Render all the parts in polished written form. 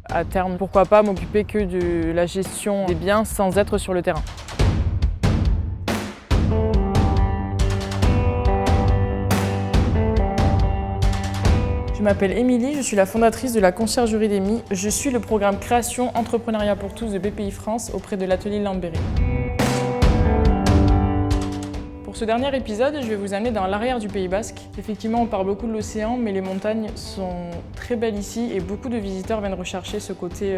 à terme, pourquoi pas m'occuper que de la gestion des biens sans être sur le terrain. Je m'appelle Émilie, je suis la fondatrice de la Conciergerie d'Emmy. Je suis le programme Création Entrepreneuriat pour tous de BPI France auprès de l'atelier Landberry. Pour ce dernier épisode, je vais vous amener dans l'arrière du Pays Basque. Effectivement, on parle beaucoup de l'océan, mais les montagnes sont très belles ici et beaucoup de visiteurs viennent rechercher ce côté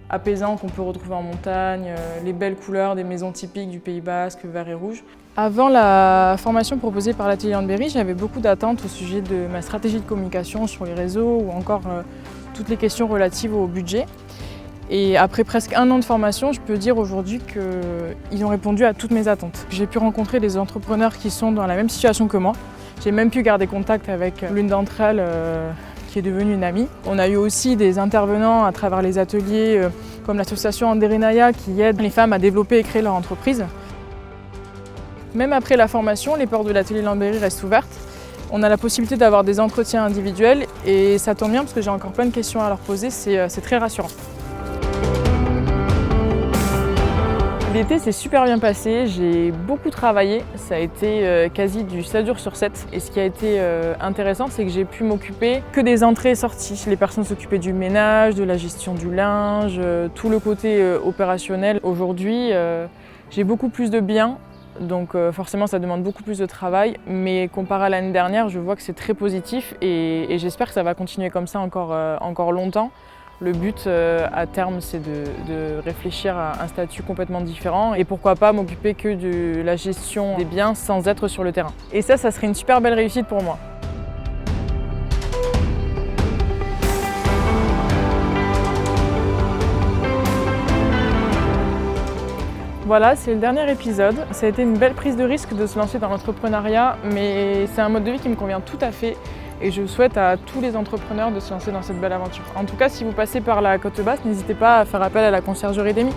apaisant qu'on peut retrouver en montagne, les belles couleurs des maisons typiques du Pays Basque, vert et rouge. Avant la formation proposée par l'atelier Landberry, j'avais beaucoup d'attentes au sujet de ma stratégie de communication sur les réseaux ou encore toutes les questions relatives au budget. Et après presque un an de formation, je peux dire aujourd'hui qu'ils ont répondu à toutes mes attentes. J'ai pu rencontrer des entrepreneurs qui sont dans la même situation que moi. J'ai même pu garder contact avec l'une d'entre elles qui est devenue une amie. On a eu aussi des intervenants à travers les ateliers comme l'association Anderenaya qui aide les femmes à développer et créer leur entreprise. Même après la formation, les portes de l'atelier Landberry restent ouvertes. On a la possibilité d'avoir des entretiens individuels et ça tombe bien parce que j'ai encore plein de questions à leur poser, c'est très rassurant. L'été s'est super bien passé, j'ai beaucoup travaillé, ça a été quasi du 7 jours sur 7. Et ce qui a été intéressant, c'est que j'ai pu m'occuper que des entrées et sorties. Les personnes s'occupaient du ménage, de la gestion du linge, tout le côté opérationnel. Aujourd'hui, j'ai beaucoup plus de biens. Donc forcément ça demande beaucoup plus de travail, mais comparé à l'année dernière, je vois que c'est très positif et j'espère que ça va continuer comme ça encore longtemps. Le but à terme c'est de réfléchir à un statut complètement différent et pourquoi pas m'occuper que de la gestion des biens sans être sur le terrain. Et ça serait une super belle réussite pour moi. Voilà, c'est le dernier épisode. Ça a été une belle prise de risque de se lancer dans l'entrepreneuriat, mais c'est un mode de vie qui me convient tout à fait et je souhaite à tous les entrepreneurs de se lancer dans cette belle aventure. En tout cas, si vous passez par la Côte Basse, n'hésitez pas à faire appel à la Conciergerie d'Emmy.